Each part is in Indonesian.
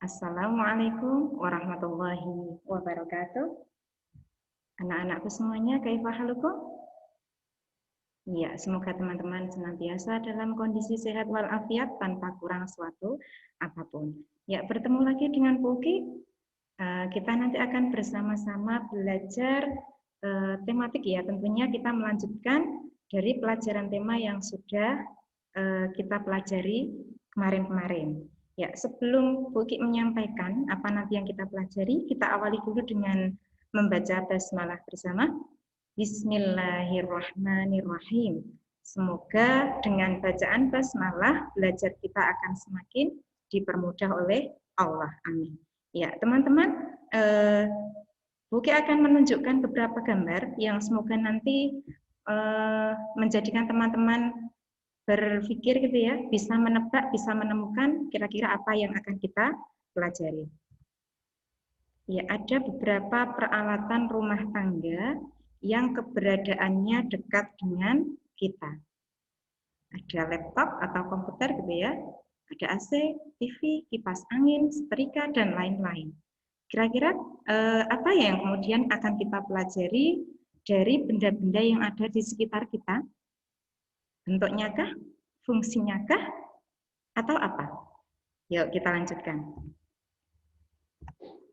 Assalamualaikum warahmatullahi wabarakatuh. Anak-anakku semuanya, kaifa halukum? Ya, semoga teman-teman senantiasa dalam kondisi sehat walafiat tanpa kurang suatu apapun. Ya, bertemu lagi dengan Puki. Kita nanti akan bersama-sama belajar tematik ya. Tentunya kita melanjutkan dari pelajaran tema yang sudah kita pelajari kemarin-kemarin. Ya, sebelum Bu Ki menyampaikan apa nanti yang kita pelajari, kita awali dulu dengan membaca basmalah bersama. Bismillahirrahmanirrahim. Semoga dengan bacaan basmalah belajar kita akan semakin dipermudah oleh Allah. Amin. Ya, teman-teman, Bu Ki akan menunjukkan beberapa gambar yang semoga nanti menjadikan teman-teman berpikir gitu ya, bisa menebak, bisa menemukan kira-kira apa yang akan kita pelajari. Ya, ada beberapa peralatan rumah tangga yang keberadaannya dekat dengan kita. Ada laptop atau komputer gitu ya, ada AC, TV, kipas angin, setrika, dan lain-lain. Kira-kira apa yang kemudian akan kita pelajari dari benda-benda yang ada di sekitar kita? Bentuknya kah? Fungsinya kah? Atau apa? Yuk kita lanjutkan.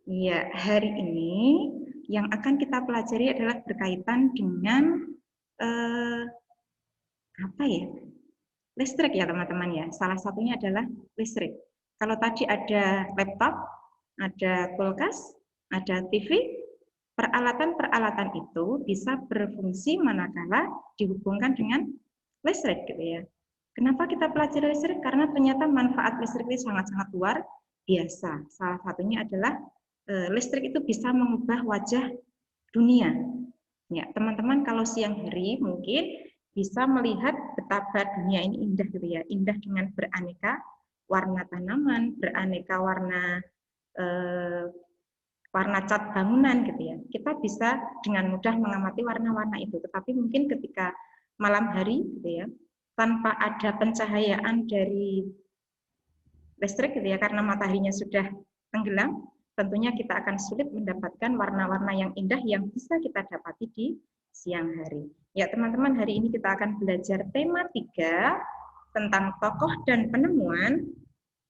Ya, hari ini yang akan kita pelajari adalah berkaitan dengan apa ya? Listrik ya teman-teman ya. Salah satunya adalah listrik. Kalau tadi ada laptop, ada kulkas, ada TV, peralatan-peralatan itu bisa berfungsi manakala dihubungkan dengan listrik gitu ya. Kenapa kita pelajari listrik? Karena ternyata manfaat listrik ini sangat-sangat luar biasa. Salah satunya adalah listrik itu bisa mengubah wajah dunia. Ya, teman-teman kalau siang hari mungkin bisa melihat betapa dunia ini indah gitu ya. Indah dengan beraneka warna tanaman, beraneka warna warna cat bangunan gitu ya. Kita bisa dengan mudah mengamati warna-warna itu. Tetapi mungkin ketika malam hari gitu ya, tanpa ada pencahayaan dari listrik gitu ya, karena mataharinya sudah tenggelam, tentunya kita akan sulit mendapatkan warna-warna yang indah yang bisa kita dapati di siang hari. Ya teman-teman, hari ini kita akan belajar tema 3 tentang tokoh dan penemuan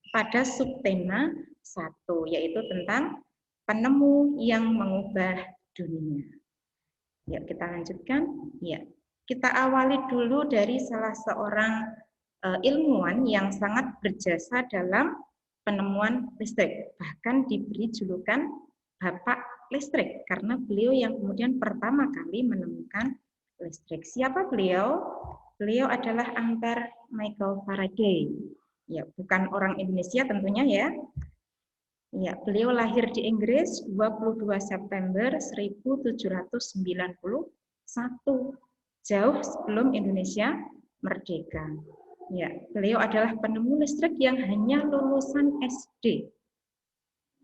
pada subtema 1, yaitu tentang penemu yang mengubah dunia. Yuk kita lanjutkan. Ya, kita awali dulu dari salah seorang ilmuwan yang sangat berjasa dalam penemuan listrik. Bahkan diberi julukan Bapak Listrik karena beliau yang kemudian pertama kali menemukan listrik. Siapa beliau? Beliau adalah Ampere Michael Faraday. Ya, bukan orang Indonesia tentunya ya. Ya, beliau lahir di Inggris 22 September 1791, jauh sebelum Indonesia merdeka. Ya, beliau adalah penemu listrik yang hanya lulusan SD.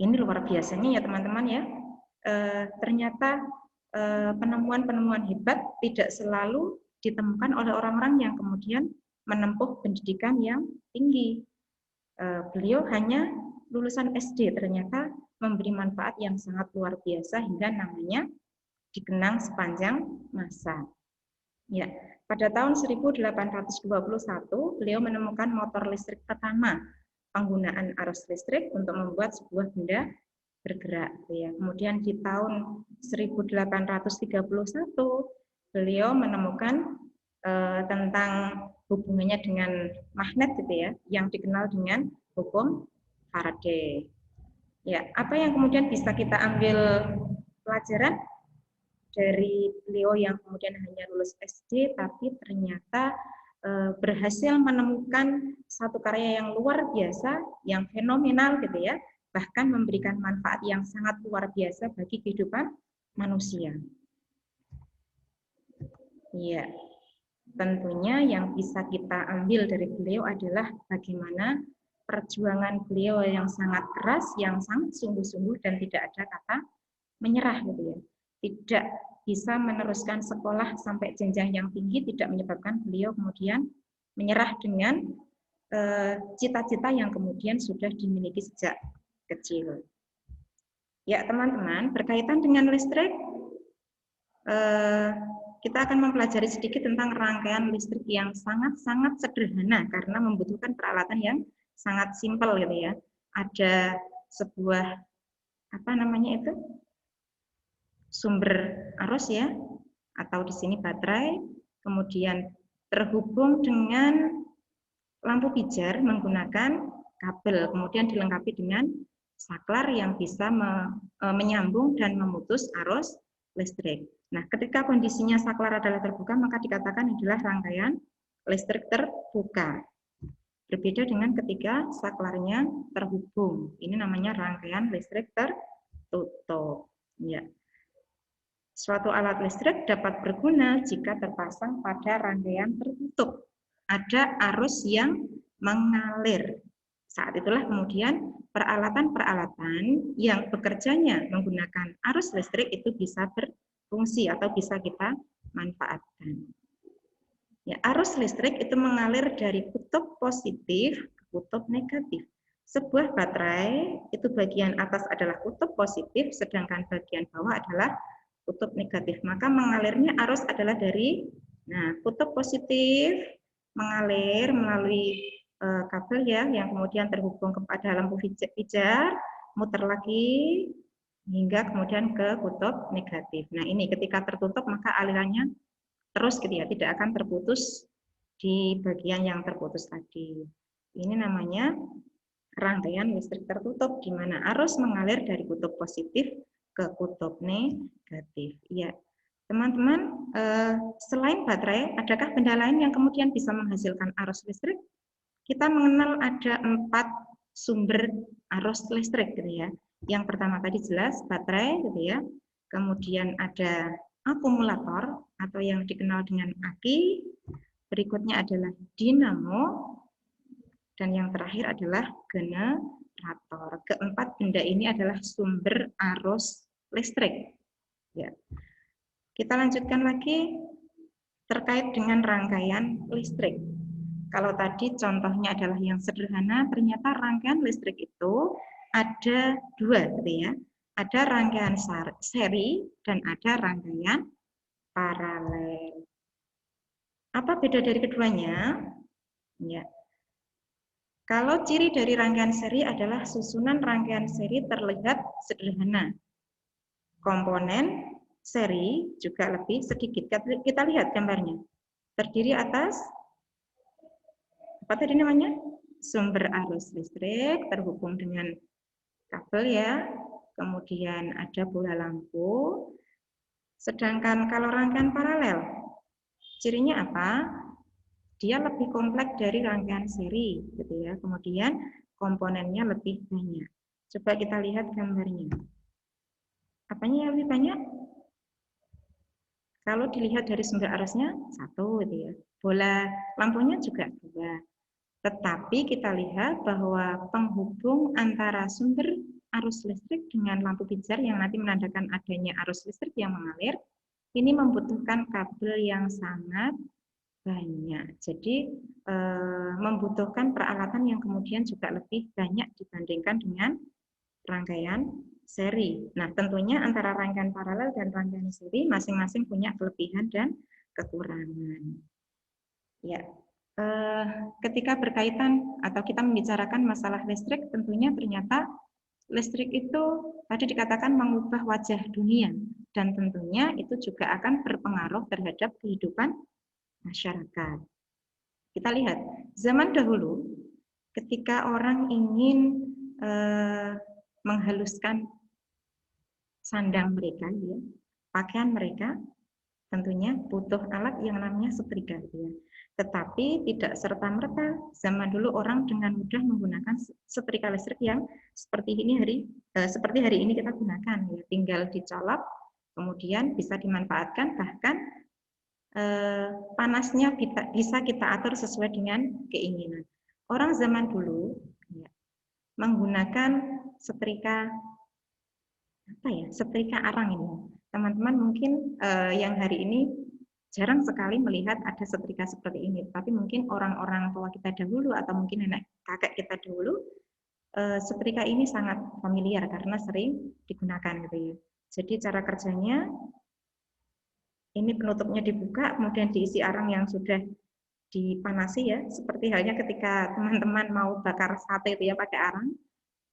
Ini luar biasanya ya teman-teman ya. Ternyata penemuan-penemuan hebat tidak selalu ditemukan oleh orang-orang yang kemudian menempuh pendidikan yang tinggi. Beliau hanya lulusan SD, ternyata memberi manfaat yang sangat luar biasa hingga namanya dikenang sepanjang masa. Ya, pada tahun 1821 beliau menemukan motor listrik pertama, penggunaan arus listrik untuk membuat sebuah benda bergerak. Ya, kemudian di tahun 1831 beliau menemukan tentang hubungannya dengan magnet gitu ya, yang dikenal dengan hukum Faraday. Ya, apa yang kemudian bisa kita ambil pelajaran dari beliau yang kemudian hanya lulus SD tapi ternyata berhasil menemukan satu karya yang luar biasa, yang fenomenal gitu ya, bahkan memberikan manfaat yang sangat luar biasa bagi kehidupan manusia. Ya, tentunya yang bisa kita ambil dari beliau adalah bagaimana perjuangan beliau yang sangat keras, yang sangat sungguh-sungguh dan tidak ada kata menyerah gitu ya. Tidak bisa meneruskan sekolah sampai jenjang yang tinggi tidak menyebabkan beliau kemudian menyerah dengan cita-cita yang kemudian sudah dimiliki sejak kecil. Ya teman-teman, berkaitan dengan listrik, kita akan mempelajari sedikit tentang rangkaian listrik yang sangat-sangat sederhana karena membutuhkan peralatan yang sangat simpel gitu ya. Ada sebuah sumber arus ya, atau di sini baterai, kemudian terhubung dengan lampu pijar menggunakan kabel, kemudian dilengkapi dengan saklar yang bisa menyambung dan memutus arus listrik. Nah, ketika kondisinya saklar adalah terbuka, maka dikatakan adalah rangkaian listrik terbuka. Berbeda dengan ketika saklarnya terhubung. Ini namanya rangkaian listrik tertutup. Ya. Suatu alat listrik dapat berguna jika terpasang pada rangkaian tertutup. Ada arus yang mengalir. Saat itulah kemudian peralatan-peralatan yang bekerjanya menggunakan arus listrik itu bisa berfungsi atau bisa kita manfaatkan. Ya, arus listrik itu mengalir dari kutub positif ke kutub negatif. Sebuah baterai itu bagian atas adalah kutub positif, sedangkan bagian bawah adalah kutub negatif. Maka mengalirnya arus adalah dari kutub positif mengalir melalui kabel ya, yang kemudian terhubung kepada lampu pijar, muter lagi hingga kemudian ke kutub negatif. Nah ini ketika tertutup maka alirannya terus gitu ya, tidak akan terputus di bagian yang terputus tadi. Ini namanya rangkaian listrik tertutup, di mana arus mengalir dari kutub positif ke kutub negatif. Ya, teman-teman, selain baterai, adakah benda lain yang kemudian bisa menghasilkan arus listrik? Kita mengenal ada 4 sumber arus listrik, gitu ya. Yang pertama tadi jelas baterai, gitu ya. Kemudian ada akumulator atau yang dikenal dengan aki. Berikutnya adalah dinamo. Dan yang terakhir adalah generator. Keempat benda ini adalah sumber arus listrik. Ya. Kita lanjutkan lagi terkait dengan rangkaian listrik. Kalau tadi contohnya adalah yang sederhana, ternyata rangkaian listrik itu ada 2, gitu ya. Ada rangkaian seri dan ada rangkaian paralel. Apa beda dari keduanya? Ya. Kalau ciri dari rangkaian seri adalah susunan rangkaian seri terlihat sederhana. Komponen seri juga lebih sedikit. Kita lihat gambarnya. Terdiri atas, apa tadi namanya? Sumber arus listrik terhubung dengan kabel ya. Kemudian ada bola lampu. Sedangkan kalau rangkaian paralel, cirinya apa? Dia lebih kompleks dari rangkaian seri, gitu ya. Kemudian komponennya lebih banyak. Coba kita lihat gambarnya. Apanya yang lebih banyak? Kalau dilihat dari sumber arusnya 1, gitu ya. Bola lampunya juga 2. Tetapi kita lihat bahwa penghubung antara sumber arus listrik dengan lampu pijar yang nanti menandakan adanya arus listrik yang mengalir, ini membutuhkan kabel yang sangat banyak. Jadi membutuhkan peralatan yang kemudian juga lebih banyak dibandingkan dengan rangkaian seri. Nah, tentunya antara rangkaian paralel dan rangkaian seri masing-masing punya kelebihan dan kekurangan. Ya, ketika berkaitan atau kita membicarakan masalah listrik, tentunya ternyata listrik itu tadi dikatakan mengubah wajah dunia dan tentunya itu juga akan berpengaruh terhadap kehidupan masyarakat. Kita lihat, zaman dahulu ketika orang ingin menghaluskan sandang mereka, ya, pakaian mereka, tentunya butuh alat yang namanya setrika. Ya. Tetapi tidak serta-merta zaman dulu orang dengan mudah menggunakan setrika listrik yang seperti hari ini kita gunakan. Ya. Tinggal dicolok, kemudian bisa dimanfaatkan, bahkan panasnya bisa kita atur sesuai dengan keinginan. Orang zaman dulu ya, menggunakan setrika setrika arang ini. Teman-teman mungkin yang hari ini jarang sekali melihat ada setrika seperti ini. Tapi mungkin orang-orang tua kita dahulu atau mungkin nenek kakek kita dahulu setrika ini sangat familiar karena sering digunakan gitu ya. Jadi cara kerjanya ini penutupnya dibuka, kemudian diisi arang yang sudah dipanasi ya, seperti halnya ketika teman-teman mau bakar sate itu ya pakai arang,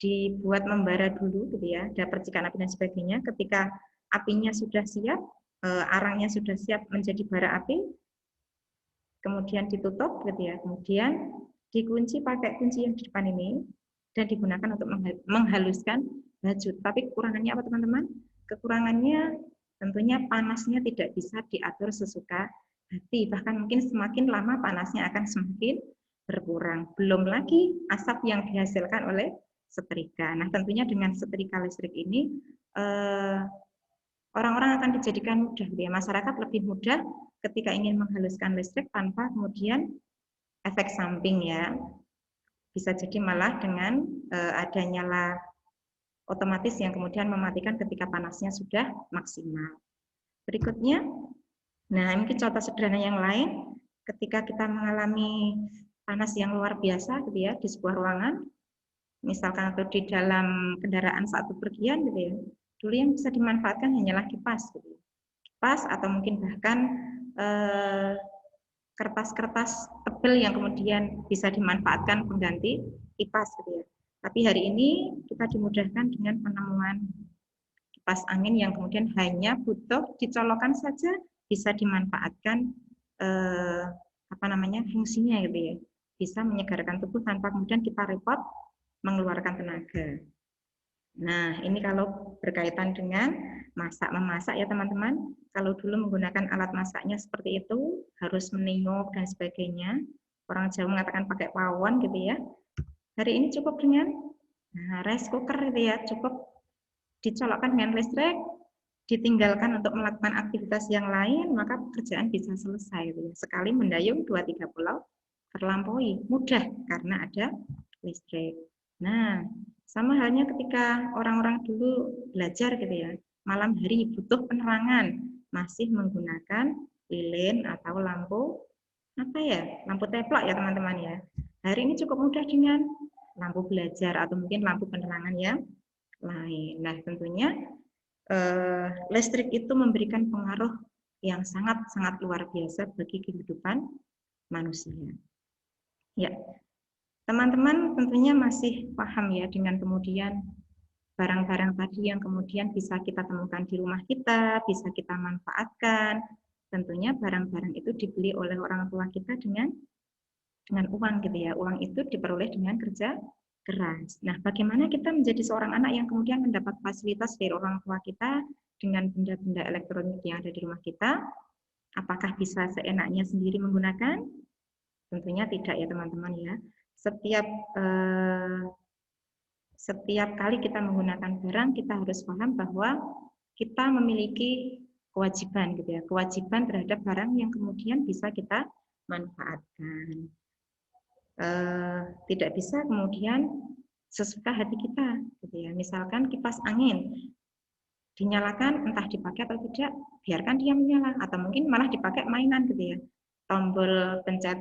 dibuat membara dulu gitu ya, ada percikan api dan sebagainya. Ketika apinya sudah siap, arangnya sudah siap menjadi bara api, kemudian ditutup gitu ya, kemudian dikunci pakai kunci yang di depan ini dan digunakan untuk menghaluskan baju. Tapi kekurangannya apa teman-teman? Kekurangannya tentunya panasnya tidak bisa diatur sesuka hati, bahkan mungkin semakin lama panasnya akan semakin berkurang. Belum lagi asap yang dihasilkan oleh setrika. Nah, tentunya dengan setrika listrik ini orang-orang akan dijadikan mudah, ya. Masyarakat lebih mudah ketika ingin menghaluskan listrik tanpa kemudian efek samping ya. Bisa jadi malah dengan ada nyala otomatis yang kemudian mematikan ketika panasnya sudah maksimal. Berikutnya, nah mungkin contoh sederhana yang lain, ketika kita mengalami panas yang luar biasa gitu ya di sebuah ruangan, misalkan atau di dalam kendaraan saat bepergian gitu ya, dulu yang bisa dimanfaatkan hanyalah kipas gitu. Kipas atau mungkin bahkan kertas-kertas tebal yang kemudian bisa dimanfaatkan pengganti kipas gitu ya. Tapi hari ini kita dimudahkan dengan penemuan kipas angin yang kemudian hanya butuh dicolokkan saja bisa dimanfaatkan fungsinya gitu ya. Bisa menyegarkan tubuh tanpa kemudian kita repot mengeluarkan tenaga. Nah, ini kalau berkaitan dengan masak-memasak ya teman-teman. Kalau dulu menggunakan alat masaknya seperti itu, harus meniup dan sebagainya. Orang Jawa mengatakan pakai pawon gitu ya. Hari ini cukup dengan rice cooker gitu ya, cukup dicolokkan dengan listrik, ditinggalkan untuk melakukan aktivitas yang lain, maka pekerjaan bisa selesai gitu ya. Sekali mendayung 2-3 pulau terlampaui, mudah karena ada listrik. Nah, sama halnya ketika orang-orang dulu belajar gitu ya, malam hari butuh penerangan, masih menggunakan lilin atau lampu lampu teplok ya teman-teman ya. Hari ini cukup mudah dengan lampu belajar atau mungkin lampu penerangan yang lain. Nah, tentunya listrik itu memberikan pengaruh yang sangat-sangat luar biasa bagi kehidupan manusia. Ya, teman-teman tentunya masih paham ya dengan kemudian barang-barang tadi yang kemudian bisa kita temukan di rumah kita, bisa kita manfaatkan. Tentunya barang-barang itu dibeli oleh orang tua kita dengan uang gitu ya. Uang itu diperoleh dengan kerja keras. Nah, bagaimana kita menjadi seorang anak yang kemudian mendapat fasilitas dari orang tua kita dengan benda-benda elektronik yang ada di rumah kita? Apakah bisa seenaknya sendiri menggunakan? Tentunya tidak ya teman-teman ya. Setiap kali kita menggunakan barang, kita harus paham bahwa kita memiliki kewajiban gitu ya, kewajiban terhadap barang yang kemudian bisa kita manfaatkan. Tidak bisa kemudian sesuka hati kita gitu ya. Misalkan kipas angin dinyalakan entah dipakai atau tidak, biarkan dia menyala atau mungkin malah dipakai mainan gitu ya. Tombol pencet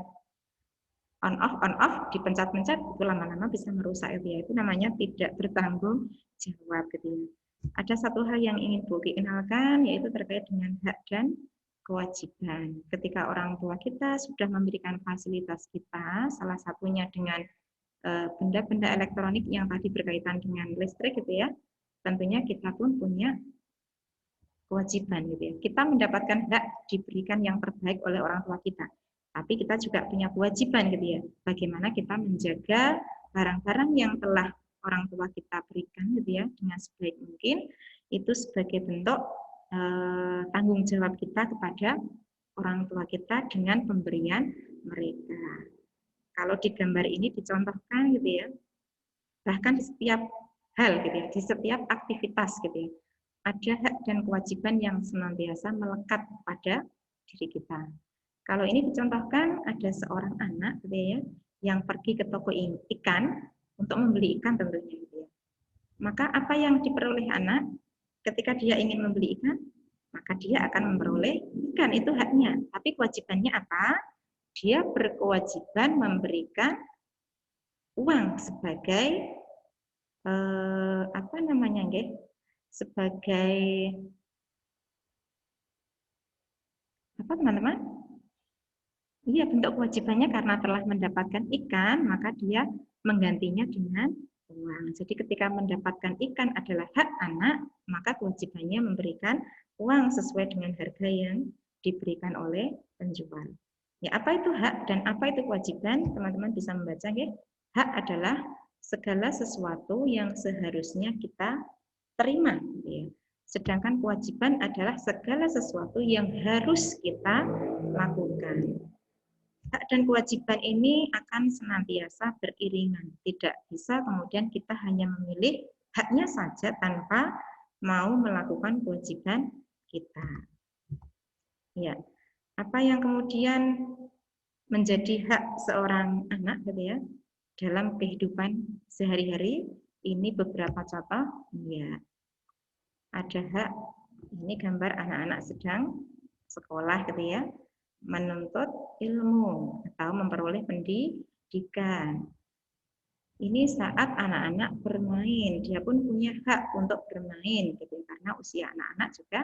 on off dipencet-pencet itu lama-lama bisa merusak itu ya. Itu namanya tidak bertanggung jawab gitu ya. Ada satu hal yang ingin Bu Ki kenalkan yaitu terkait dengan hak dan kewajiban. Ketika orang tua kita sudah memberikan fasilitas kita, salah satunya dengan benda-benda elektronik yang tadi berkaitan dengan listrik gitu ya. Tentunya kita pun punya kewajiban gitu ya. Kita mendapatkan hak diberikan yang terbaik oleh orang tua kita. Tapi kita juga punya kewajiban gitu ya. Bagaimana kita menjaga barang-barang yang telah orang tua kita berikan gitu ya dengan sebaik mungkin itu sebagai bentuk tanggung jawab kita kepada orang tua kita dengan pemberian mereka. Kalau di gambar ini dicontohkan gitu ya, bahkan di setiap hal gitu ya, di setiap aktivitas gitu ya, ada hak dan kewajiban yang senantiasa melekat pada diri kita. Kalau ini dicontohkan ada seorang anak gitu ya, yang pergi ke toko ikan untuk membeli ikan tentunya gitu ya. Maka apa yang diperoleh anak ketika dia ingin membeli ikan, maka dia akan memperoleh ikan, itu haknya. Tapi kewajibannya apa? Dia berkewajiban memberikan uang sebagai apa namanya nggih? Sebagai apa teman-teman? Iya, bentuk kewajibannya karena telah mendapatkan ikan, maka dia menggantinya dengan uang. Jadi ketika mendapatkan ikan adalah hak anak, maka kewajibannya memberikan uang sesuai dengan harga yang diberikan oleh penjual. Ya, apa itu hak dan apa itu kewajiban? Teman-teman bisa membaca ya. Hak adalah segala sesuatu yang seharusnya kita terima, gitu ya. Sedangkan kewajiban adalah segala sesuatu yang harus kita lakukan. Hak dan kewajiban ini akan senantiasa beriringan. Tidak bisa kemudian kita hanya memilih haknya saja tanpa mau melakukan kewajiban kita. Ya, apa yang kemudian menjadi hak seorang anak gitu ya dalam kehidupan sehari-hari, ini beberapa contoh. Ya, ada hak, ini gambar anak-anak sedang sekolah gitu ya, menuntut ilmu atau memperoleh pendidikan. Ini saat anak-anak bermain, dia pun punya hak untuk bermain gitu karena usia anak-anak juga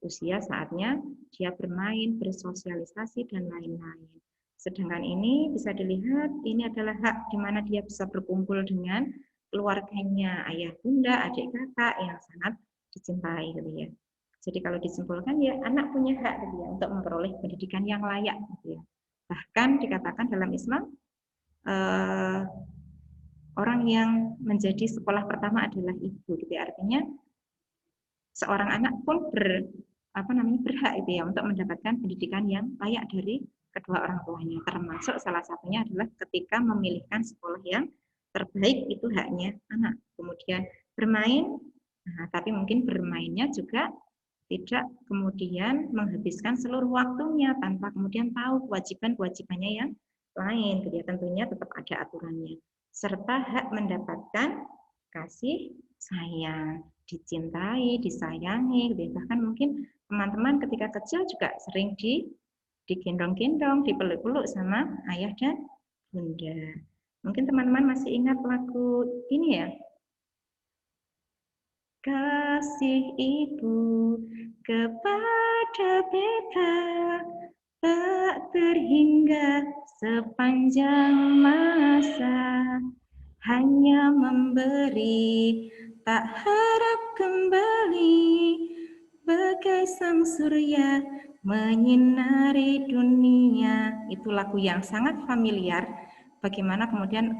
usia saatnya dia bermain, bersosialisasi dan lain-lain. Sedangkan ini bisa dilihat ini adalah hak di mana dia bisa berkumpul dengan keluarganya, ayah, bunda, adik, kakak yang sangat dicintai gitu ya. Jadi kalau disimpulkan ya anak punya hak gitu ya untuk memperoleh pendidikan yang layak gitu ya. Bahkan dikatakan dalam Islam orang yang menjadi sekolah pertama adalah ibu gitu ya. Artinya seorang anak pun berhak itu ya untuk mendapatkan pendidikan yang layak dari kedua orang tuanya. Termasuk salah satunya adalah ketika memilihkan sekolah yang terbaik itu haknya anak. Kemudian bermain, nah, tapi mungkin bermainnya juga tidak kemudian menghabiskan seluruh waktunya tanpa kemudian tahu kewajiban-kewajibannya yang lain. Jadi tentunya tetap ada aturannya. Serta hak mendapatkan kasih sayang, dicintai, disayangi. Bahkan mungkin teman-teman ketika kecil juga sering digendong-gendong, dipeluk-peluk sama ayah dan bunda. Mungkin teman-teman masih ingat lagu ini ya, kasih ibu kepada beta tak terhingga sepanjang masa, hanya memberi tak harap kembali, bagai sang surya menyinari dunia. Itu lagu yang sangat familiar, bagaimana kemudian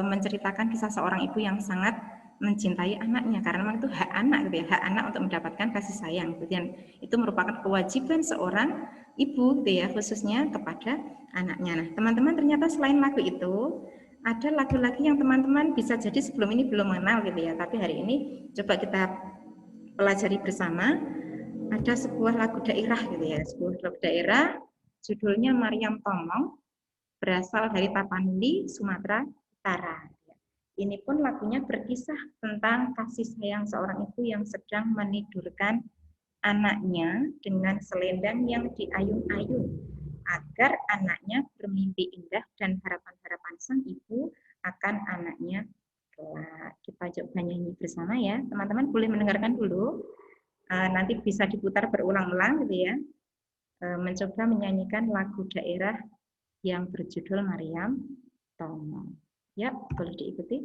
menceritakan kisah seorang ibu yang sangat mencintai anaknya karena memang itu hak anak gitu ya, hak anak untuk mendapatkan kasih sayang. Kemudian itu merupakan kewajiban seorang ibu gitu ya, khususnya kepada anaknya. Nah, teman-teman ternyata selain lagu itu ada lagu-lagu yang teman-teman bisa jadi sebelum ini belum mengenal gitu ya, tapi hari ini coba kita pelajari bersama. Ada sebuah lagu daerah gitu ya, sebuah lagu daerah judulnya Maryam Tomong, berasal dari Tapanuli, Sumatera Utara. Ini pun lagunya berkisah tentang kasih sayang seorang ibu yang sedang menidurkan anaknya dengan selendang yang diayun-ayun agar anaknya bermimpi indah dan harapan-harapan sang ibu akan anaknya kelak. Kita coba nyanyi bersama ya. Teman-teman boleh mendengarkan dulu. Nanti bisa diputar berulang-ulang gitu ya. Mencoba menyanyikan lagu daerah yang berjudul Maryam Tomong. Ya, boleh diikuti.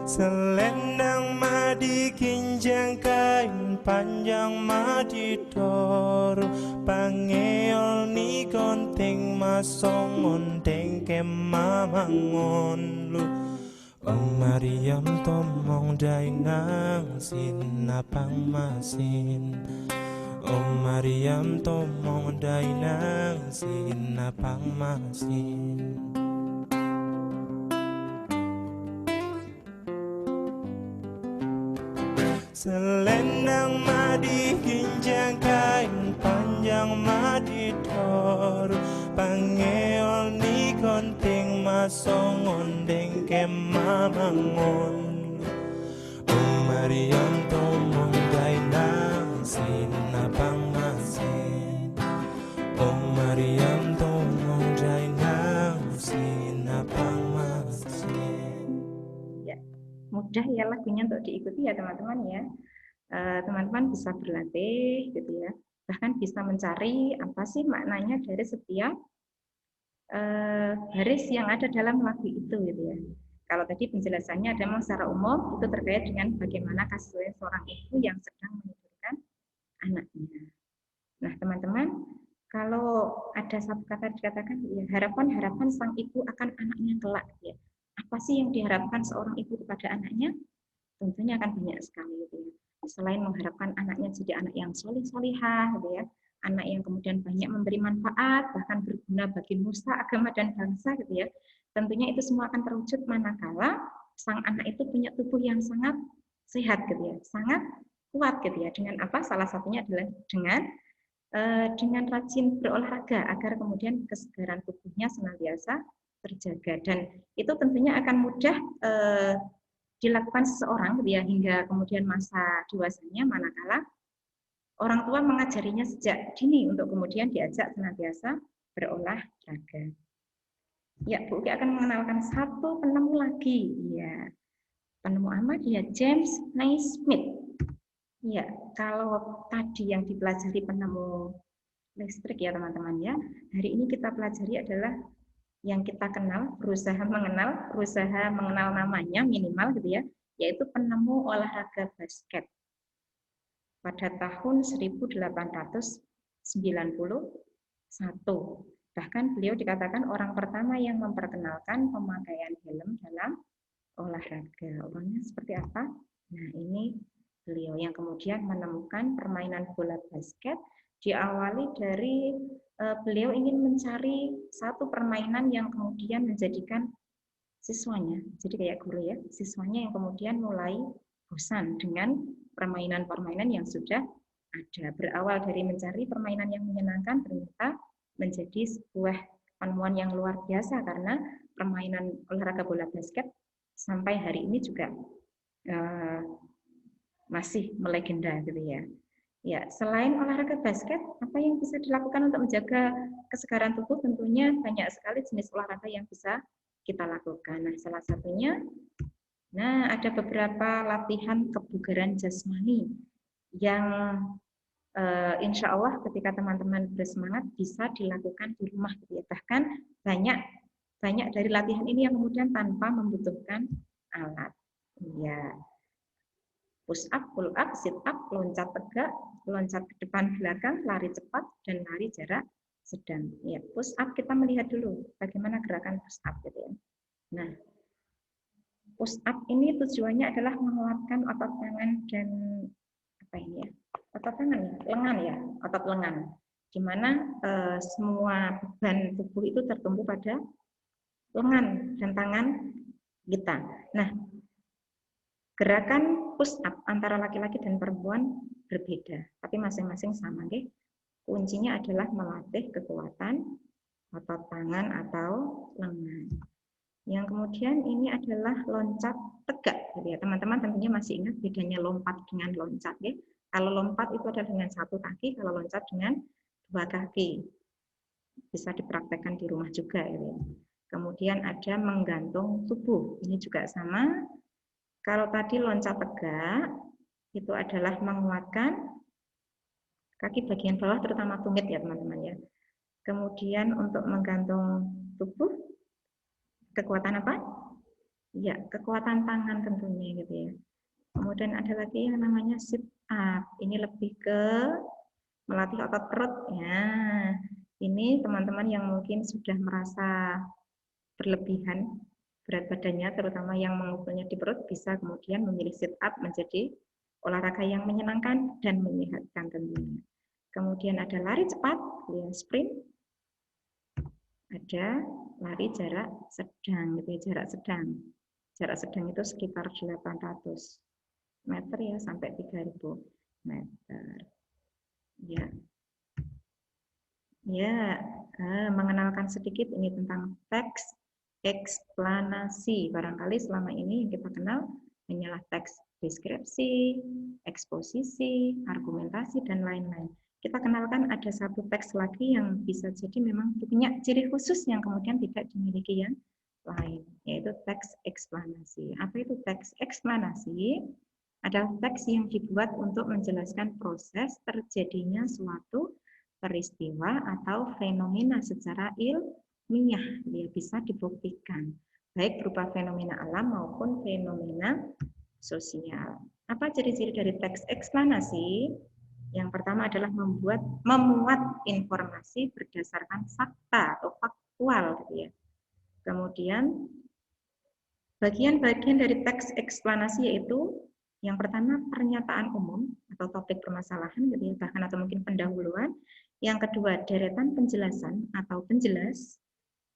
Selendang madi kinjang kain panjang madi toro, pangeol ni konting masong onteng kemamangon lu. Om Maryam Tomong daingang sinapang masin. Om Maryam Tomong dainang sinapang masin. Selendang madi kinjang kain panjang madi toro, pangeol ni konting masong ondeng kemamangon. Om Maryam Tomong mudah ya lagunya untuk diikuti ya teman-teman ya. Teman-teman bisa berlatih gitu ya. Bahkan bisa mencari apa sih maknanya dari setiap baris yang ada dalam lagu itu gitu ya. Kalau tadi penjelasannya adalah secara umum itu terkait dengan bagaimana kasih sayang seorang ibu yang sedang menidurkan anaknya. Nah, teman-teman, kalau ada satu kata dikatakan ya harapan-harapan sang ibu akan anaknya kelak ya. Apa sih yang diharapkan seorang ibu kepada anaknya? Tentunya akan banyak sekali gitu ya. Selain mengharapkan anaknya jadi anak yang solih-solihah gitu ya, anak yang kemudian banyak memberi manfaat, bahkan berguna bagi nusa, agama, dan bangsa gitu ya. Tentunya itu semua akan terwujud manakala sang anak itu punya tubuh yang sangat sehat gitu ya, sangat kuat gitu ya. Dengan apa? Salah satunya adalah dengan rajin berolahraga agar kemudian kesegaran tubuhnya senantiasa terjaga, dan itu tentunya akan mudah dilakukan seseorang gitu ya hingga kemudian masa dewasanya manakala orang tua mengajarinya sejak dini untuk kemudian diajak senantiasa berolahraga. Ya, Bu Uki akan mengenalkan satu penemu lagi. Ya, penemu amat ya James Naismith. Ya, kalau tadi yang dipelajari penemu listrik ya teman-teman ya, hari ini kita pelajari adalah yang kita kenal, berusaha mengenal namanya minimal gitu ya, yaitu penemu olahraga basket. Pada tahun 1891. Bahkan beliau dikatakan orang pertama yang memperkenalkan pemakaian helm dalam olahraga. Orangnya seperti apa? Nah, ini beliau yang kemudian menemukan permainan bola basket, diawali dari beliau ingin mencari satu permainan yang kemudian menjadikan siswanya, jadi kayak guru ya, siswanya yang kemudian mulai bosan dengan permainan-permainan yang sudah ada. Berawal dari mencari permainan yang menyenangkan, ternyata menjadi sebuah penemuan yang luar biasa karena permainan olahraga bola basket sampai hari ini juga masih melegenda gitu ya. Ya, selain olahraga basket, apa yang bisa dilakukan untuk menjaga kesegaran tubuh? Tentunya banyak sekali jenis olahraga yang bisa kita lakukan. Nah, salah satunya, ada beberapa latihan kebugaran jasmani yang insya Allah ketika teman-teman bersemangat bisa dilakukan di rumah gitu ya. Bahkan banyak dari latihan ini yang kemudian tanpa membutuhkan alat. Ya, push up, pull up, sit up, loncat tegak, loncat ke depan belakang, lari cepat, dan lari jarak sedang. Ya, push up kita melihat dulu bagaimana gerakan push up gitu ya. Nah, push up ini tujuannya adalah menguatkan otot tangan dan apa ini ya? Otot tangan ya, lengan ya, otot lengan. Di mana semua beban tubuh itu tertumpu pada lengan dan tangan kita. Nah, gerakan push up antara laki-laki dan perempuan berbeda, tapi masing-masing sama, okay? Kuncinya adalah melatih kekuatan otot tangan atau lengan. Yang kemudian ini adalah loncat tegak, ya teman-teman tentunya masih ingat bedanya lompat dengan loncat, ya? Kalau lompat itu adalah dengan satu kaki, kalau loncat dengan dua kaki. Bisa dipraktekkan di rumah juga, ya. Kemudian ada menggantung tubuh, ini juga sama. Kalau tadi loncat tegak, itu adalah menguatkan kaki bagian bawah, terutama tumit ya teman-teman ya. Kemudian untuk menggantung tubuh, kekuatan apa? Ya, kekuatan tangan tentunya gitu ya. Kemudian ada lagi yang namanya sit up. Ini lebih ke melatih otot perut. Ya, ini teman-teman yang mungkin sudah merasa berlebihan berat badannya, terutama yang mengukurnya di perut, bisa kemudian memilih sit up menjadi olahraga yang menyenangkan dan menyehatkan tentunya. Kemudian ada lari cepat, sprint. Ada lari jarak sedang, gitu ya, jarak sedang. Jarak sedang itu sekitar 800 meter ya sampai 3000 meter. Ya. Ya, mengenalkan sedikit ini tentang teks eksplanasi. Barangkali selama ini yang kita kenal hanyalah teks deskripsi, eksposisi, argumentasi, dan lain-lain. Kita kenalkan ada satu teks lagi yang bisa jadi memang punya ciri khusus yang kemudian tidak dimiliki yang lain, yaitu teks eksplanasi. Apa itu teks eksplanasi? Adalah teks yang dibuat untuk menjelaskan proses terjadinya suatu peristiwa atau fenomena secara ilmiah, dia bisa dibuktikan, baik berupa fenomena alam maupun fenomena sosial. Apa ciri-ciri dari teks eksplanasi? Yang pertama adalah memuat informasi berdasarkan fakta atau faktual, gitu ya. Kemudian bagian-bagian dari teks eksplanasi yaitu yang pertama pernyataan umum atau topik permasalahan, gitu ya, bahkan atau mungkin pendahuluan. Yang kedua deretan penjelasan atau penjelas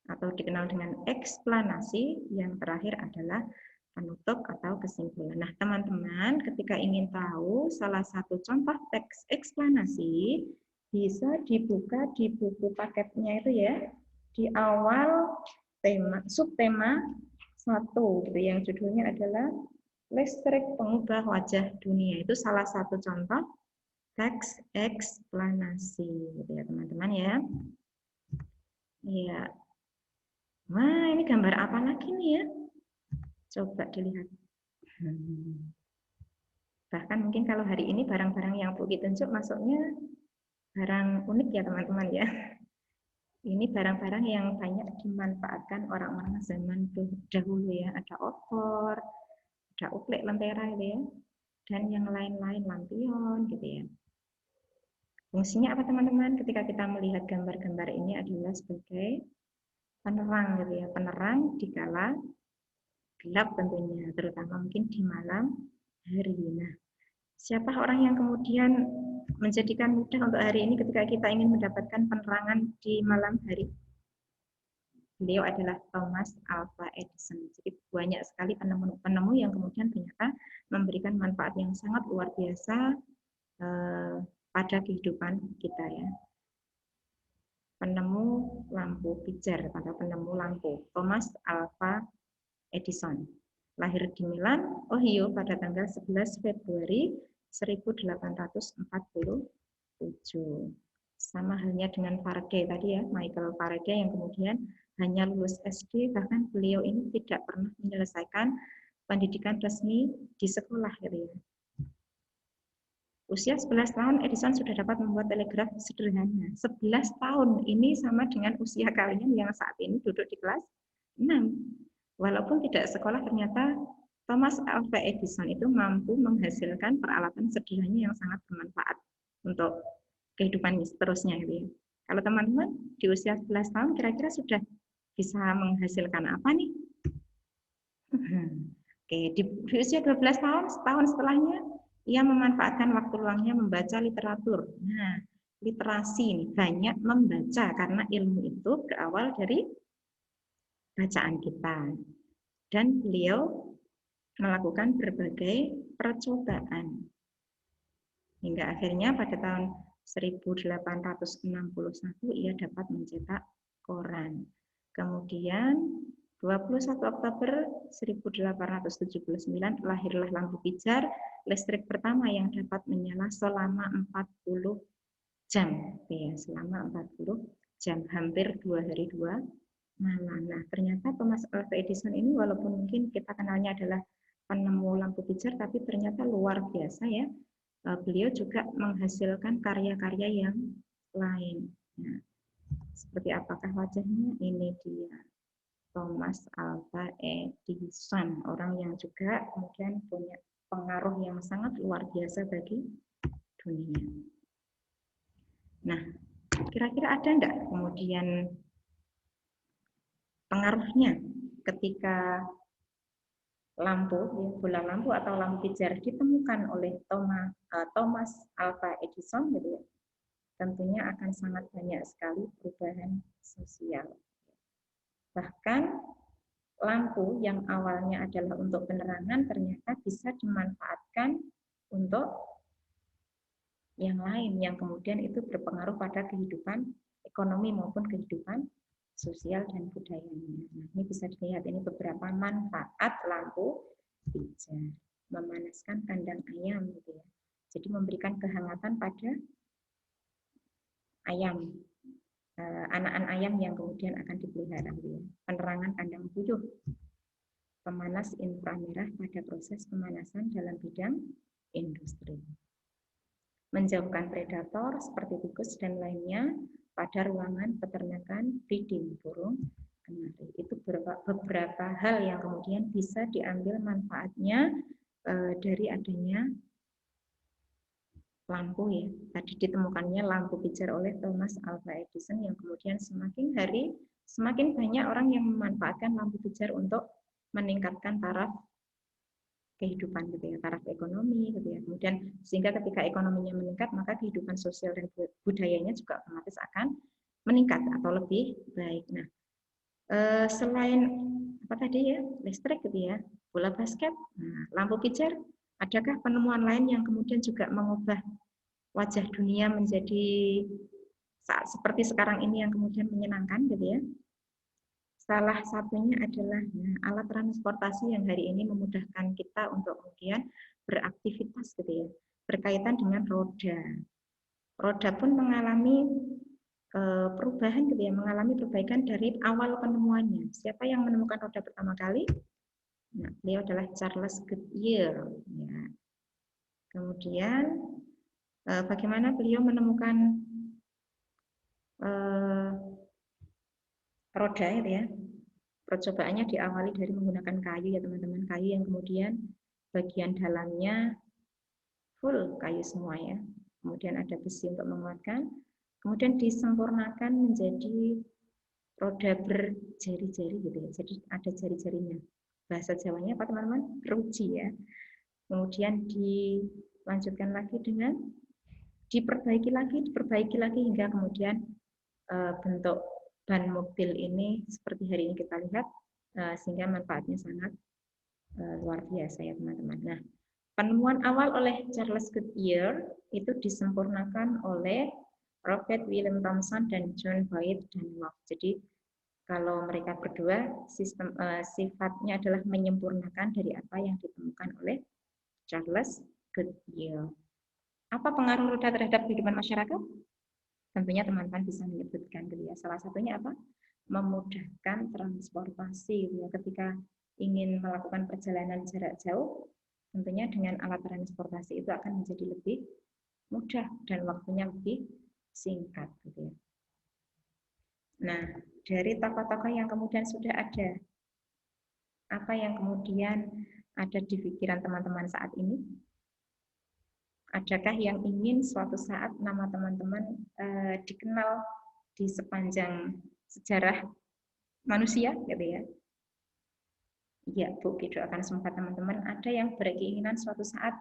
atau dikenal dengan eksplanasi. Yang terakhir adalah penutup atau kesimpulan. Nah, teman-teman, ketika ingin tahu salah satu contoh teks eksplanasi, bisa dibuka di buku paketnya itu ya, di awal tema subtema 1 gitu, yang judulnya adalah listrik pengubah wajah dunia. Itu salah satu contoh teks eksplanasi, gitu ya teman-teman ya. Iya. Wah, ini gambar apa lagi nih ya? Coba dilihat. Bahkan mungkin kalau hari ini barang-barang yang Bu tunjuk masuknya barang unik ya teman-teman ya. Ini barang-barang yang banyak dimanfaatkan orang-orang zaman dahulu ya. Ada opor, ada uplek lentera gitu ya, dan yang lain-lain, lampion gitu ya. Fungsinya apa teman-teman? Ketika kita melihat gambar-gambar ini adalah sebagai penerang gitu ya, penerang di kala gelap tentunya, terutama mungkin di malam hari. Nah, siapa orang yang kemudian menjadikan mudah untuk hari ini ketika kita ingin mendapatkan penerangan di malam hari? Beliau adalah Thomas Alva Edison. Jadi banyak sekali penemu-penemu yang kemudian ternyata memberikan manfaat yang sangat luar biasa pada kehidupan kita ya. Penemu lampu pijar atau penemu lampu Thomas Alva Edison. Lahir di Milan, Ohio pada tanggal 11 Februari 1847. Sama halnya dengan Faraday tadi ya, Michael Faraday yang kemudian hanya lulus SD, bahkan beliau ini tidak pernah menyelesaikan pendidikan resmi di sekolah gitu ya. Usia 11 tahun Edison sudah dapat membuat telegraf sederhana. 11 tahun ini sama dengan usia kalian yang saat ini duduk di kelas 6. Walaupun tidak sekolah, ternyata Thomas Alva Edison itu mampu menghasilkan peralatan sederhana yang sangat bermanfaat untuk kehidupan seterusnya gitu ya. Kalau teman-teman di usia 11 tahun kira-kira sudah bisa menghasilkan apa nih? Oke, di usia 12 tahun, setahun setelahnya, ia memanfaatkan waktu luangnya membaca literatur. Nah, literasi ini banyak membaca karena ilmu itu berawal dari bacaan kita. Dan beliau melakukan berbagai percobaan. Hingga akhirnya pada tahun 1861 ia dapat mencetak koran. Kemudian 21 Oktober 1879 lahirlah lampu pijar listrik pertama yang dapat menyala selama 40 jam. Ya, selama 40 jam, hampir 2 hari 2 malam. Nah, ternyata Thomas Alva Edison ini walaupun mungkin kita kenalnya adalah penemu lampu pijar, tapi ternyata luar biasa ya. Beliau juga menghasilkan karya-karya yang lain. Nah, seperti apakah wajahnya? Ini dia Thomas Alva Edison, orang yang juga kemudian punya pengaruh yang sangat luar biasa bagi dunia. Nah, kira-kira ada enggak kemudian pengaruhnya ketika lampu, bola lampu atau lampu pijar ditemukan oleh Thomas Alva Edison, gitu ya, tentunya akan sangat banyak sekali perubahan sosial. Bahkan lampu yang awalnya adalah untuk penerangan ternyata bisa dimanfaatkan untuk yang lain yang kemudian itu berpengaruh pada kehidupan ekonomi maupun kehidupan sosial dan budayanya. Nah, ini bisa dilihat ini beberapa manfaat lampu pijar. Memanaskan kandang ayam gitu ya. Jadi memberikan kehangatan pada ayam. anakan ayam yang kemudian akan dipelihara. Penerangan kandang buyuh, pemanas inframerah pada proses pemanasan dalam bidang industri. Menjauhkan predator seperti tikus dan lainnya pada ruangan peternakan breeding burung kenari. Itu beberapa hal yang kemudian bisa diambil manfaatnya dari adanya lampu ya. Tadi ditemukannya lampu pijar oleh Thomas Alva Edison yang kemudian semakin hari semakin banyak orang yang memanfaatkan lampu pijar untuk meningkatkan taraf kehidupan gitu ya, taraf ekonomi gitu ya. Kemudian sehingga ketika ekonominya meningkat, maka kehidupan sosial dan budayanya juga otomatis akan meningkat atau lebih baik. Nah, selain apa tadi ya, listrik gitu ya, bola basket, nah, lampu pijar, adakah penemuan lain yang kemudian juga mengubah wajah dunia menjadi saat seperti sekarang ini yang kemudian menyenangkan gitu ya? Salah satunya adalah alat transportasi yang hari ini memudahkan kita untuk kemudian beraktivitas gitu ya, berkaitan dengan roda. Roda pun mengalami perubahan gitu ya, mengalami perbaikan dari awal penemuannya. Siapa yang menemukan roda pertama kali? Nah, beliau adalah Charles Goodyear. Ya. Kemudian bagaimana beliau menemukan roda itu ya? Percobaannya diawali dari menggunakan kayu ya teman-teman, kayu yang kemudian bagian dalamnya full kayu semua ya. Kemudian ada besi untuk menguatkan, kemudian disempurnakan menjadi roda berjari-jari gitu ya. Jadi ada jari-jarinya. Bahasa Jawanya apa teman-teman? Ruji ya. Kemudian dilanjutkan lagi dengan diperbaiki lagi hingga kemudian bentuk ban mobil ini seperti hari ini kita lihat, sehingga manfaatnya sangat luar biasa ya teman-teman. Nah, penemuan awal oleh Charles Goodyear itu disempurnakan oleh Robert William Thomson dan John Boyd Dunlop. Jadi kalau mereka berdua sifatnya adalah menyempurnakan dari apa yang ditemukan oleh Charles Goodyear. Apa pengaruh roda terhadap kehidupan masyarakat? Tentunya teman-teman bisa menyebutkan gitu ya. Salah satunya apa? Memudahkan transportasi gitu ya. Ketika ingin melakukan perjalanan jarak jauh, tentunya dengan alat transportasi itu akan menjadi lebih mudah dan waktunya lebih singkat gitu ya. Nah, dari tokoh-tokoh yang kemudian sudah ada, apa yang kemudian ada di pikiran teman-teman saat ini? Adakah yang ingin suatu saat nama teman-teman dikenal di sepanjang sejarah manusia, gitu ya? Iya, Bu, doakan semoga teman-teman ada yang berkeinginan suatu saat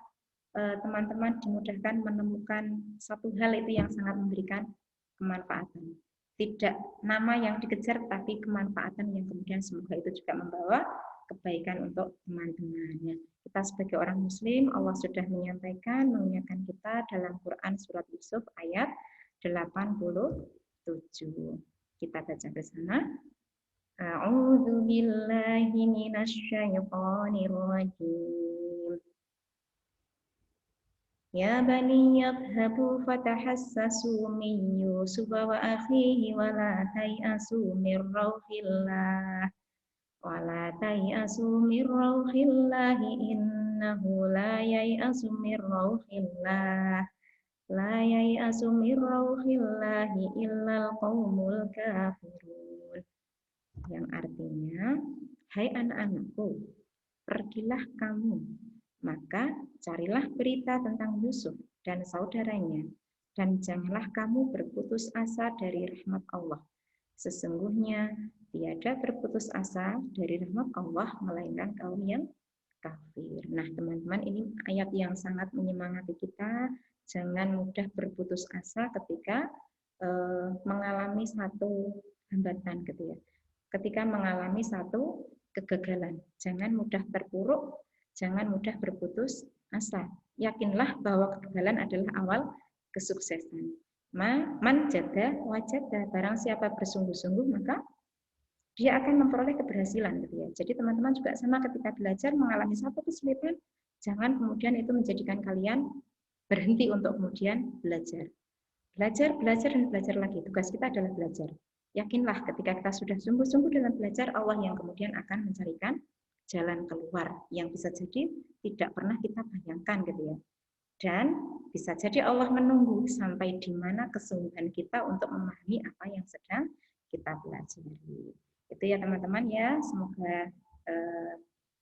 teman-teman dimudahkan menemukan satu hal itu yang sangat memberikan kemanfaatan. Tidak nama yang dikejar, tapi kemanfaatan yang kemudian semoga itu juga membawa kebaikan untuk teman-temannya. Kita sebagai orang Muslim, Allah sudah menyampaikan, mengingatkan kita dalam Quran Surat Yusuf ayat 87. Kita baca bersama. A'udzu billahi minasyaitonir rajim. Ya bani yadhhabu fatahassasu min Yusuf wa akhihi wa la tayasu min rauhillah. Wala tayasu min rauhillahi innahu la yayasu min rauhillah. La yayasu min rauhillahi illal qaumul kafirun. Yang artinya, hai anak-anakku, pergilah kamu, maka carilah berita tentang Yusuf dan saudaranya, dan janganlah kamu berputus asa dari rahmat Allah. Sesungguhnya tiada berputus asa dari rahmat Allah melainkan kaum yang kafir. Nah, teman-teman, ini ayat yang sangat menyemangati kita. Jangan mudah berputus asa ketika mengalami satu hambatan gitu ya. Ketika mengalami satu kegagalan, jangan mudah terpuruk, jangan mudah berputus asa. Yakinlah bahwa kegagalan adalah awal kesuksesan. Man jada wajada, barang siapa bersungguh-sungguh maka dia akan memperoleh keberhasilan gitu ya. Jadi teman-teman juga sama ketika belajar mengalami satu kesulitan, jangan kemudian itu menjadikan kalian berhenti untuk kemudian belajar. Belajar, belajar, dan belajar lagi. Tugas kita adalah belajar. Yakinlah ketika kita sudah sungguh-sungguh dalam belajar, Allah yang kemudian akan mencarikan jalan keluar yang bisa jadi tidak pernah kita bayangkan gitu ya. Dan bisa jadi Allah menunggu sampai di mana kesungguhan kita untuk memahami apa yang sedang kita pelajari. Itu ya teman-teman ya, semoga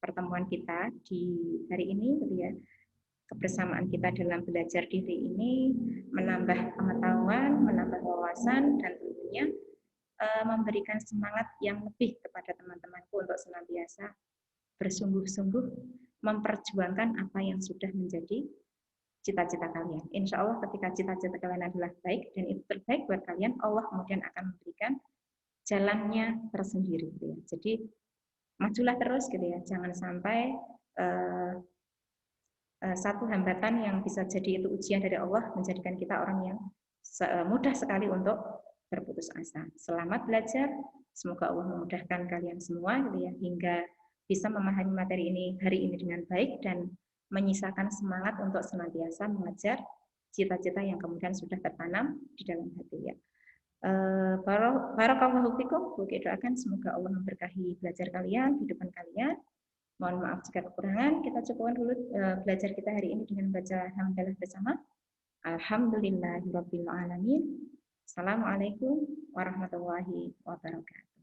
pertemuan kita di hari ini gitu ya, kebersamaan kita dalam belajar diri ini menambah pengetahuan, menambah wawasan, dan tentunya memberikan semangat yang lebih kepada teman-temanku untuk senantiasa bersungguh-sungguh memperjuangkan apa yang sudah menjadi cita-cita kalian. Insya Allah ketika cita-cita kalian adalah baik dan itu terbaik buat kalian, Allah kemudian akan memberikan jalannya tersendiri. Gitu ya. Jadi majulah terus gitu ya, jangan sampai satu hambatan yang bisa jadi itu ujian dari Allah menjadikan kita orang yang mudah sekali untuk berputus asa. Selamat belajar, semoga Allah memudahkan kalian semua gitu ya, hingga bisa memahami materi ini hari ini dengan baik dan menyisakan semangat untuk senantiasa mengejar cita-cita yang kemudian sudah tertanam di dalam hati ya. Barakallahu fikum, doakan semoga Allah memberkahi belajar kalian, kehidupan kalian. Mohon maaf jika kekurangan. Kita cukupkan dulu belajar kita hari ini dengan baca hamdalah bersama. Alhamdulillahirabbil alamin. Assalamualaikum warahmatullahi wabarakatuh.